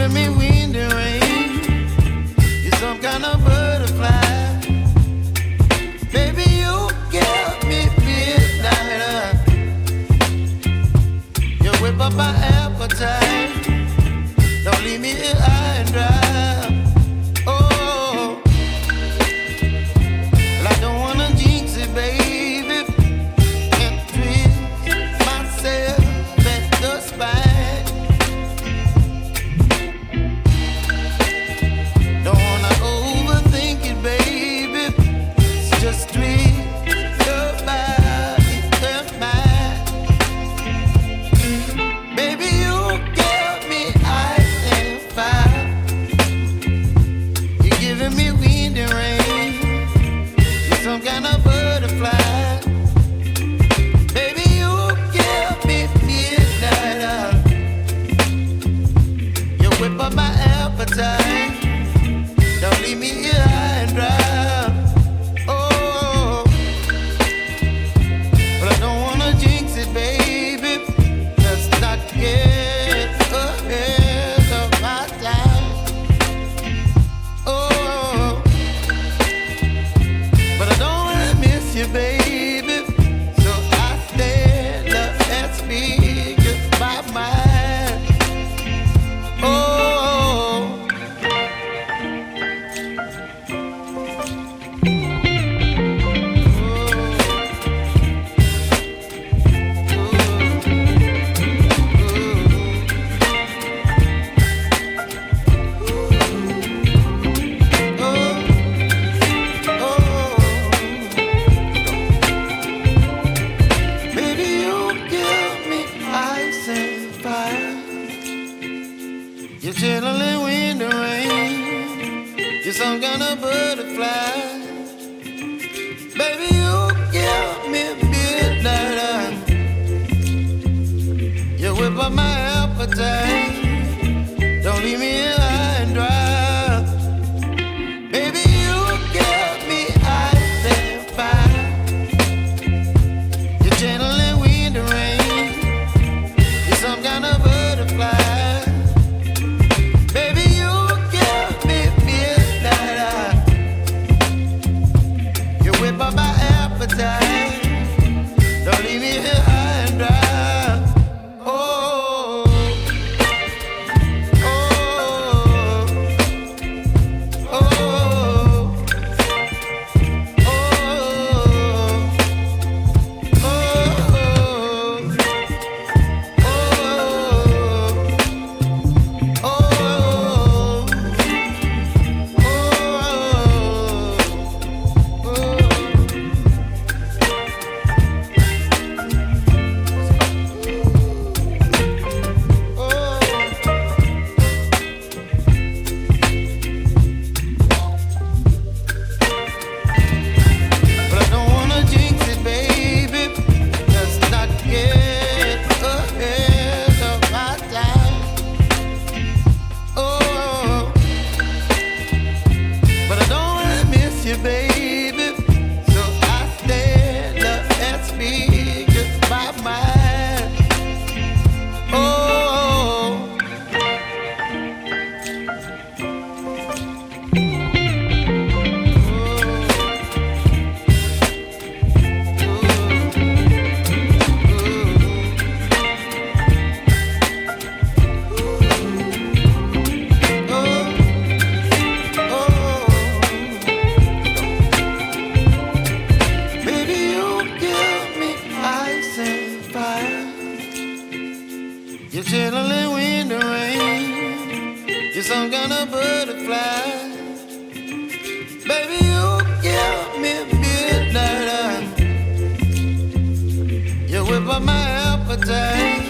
giving me wind and rain. You're some kind of butterfly. Baby, you give me midnight. You whip up my appetite. Don't leave me here high and dry. Oh, well, I don't wanna jinx it, baby. Can't twist myself at the spine. Don't wanna overthink it, baby. It's just twist your body and mine. Baby, you give me ice and fire. You're giving me wind and rain. You're some kind of butterfly. Baby, you give me midnight. You whip up my appetite. Don't leave me here high and dry. Oh, but I don't wanna jinx it, baby. Let's not get ahead of my time. Oh, but I don't wanna miss you, baby. So I stand up and speak my mind. Oh. Baby, you give me ice and fire. You're chilling wind and rain. You're some kind of butterfly. Baby, you give me midnight. You whip up my appetite. Don't leave me here high and dry. Baby, you give me ice and fire. You're channeling wind and rain. You're some kind of butterfly. Baby, you give me midnight. You whip up my appetite. Don't leave me here high and dry. Oh, oh, oh, oh, but I don't wanna jinx it, baby. Let's not get ahead of my time. Oh, but I don't wanna miss you, baby. So I stand up and speak my mind. Oh, baby, you give me ice and fire. You're chilling wind and rain. You're some kind of butterfly. Baby, you give me midnight. You whip up my appetite.